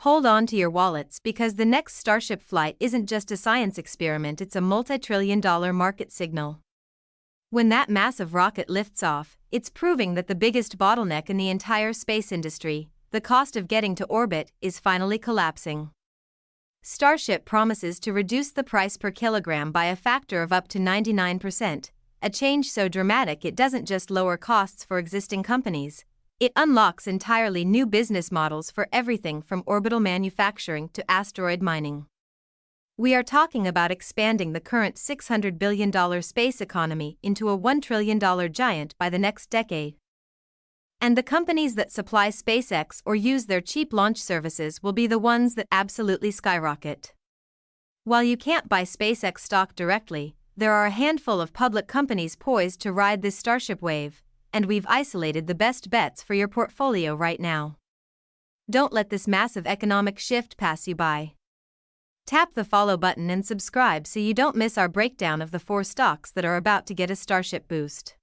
Hold on to your wallets because the next Starship flight isn't just a science experiment, it's a multi-trillion-dollar market signal. When that massive rocket lifts off, it's proving that the biggest bottleneck in the entire space industry, the cost of getting to orbit, is finally collapsing. Starship promises to reduce the price per kilogram by a factor of up to 99%, a change so dramatic it doesn't just lower costs for existing companies, it unlocks entirely new business models for everything from orbital manufacturing to asteroid mining. We are talking about expanding the current $600 billion space economy into a $1 trillion giant by the next decade. And the companies that supply SpaceX or use their cheap launch services will be the ones that absolutely skyrocket. While you can't buy SpaceX stock directly, there are a handful of public companies poised to ride this Starship wave, and we've isolated the best bets for your portfolio right now. Don't let this massive economic shift pass you by. Tap the follow button and subscribe so you don't miss our breakdown of the 4 stocks that are about to get a Starship boost.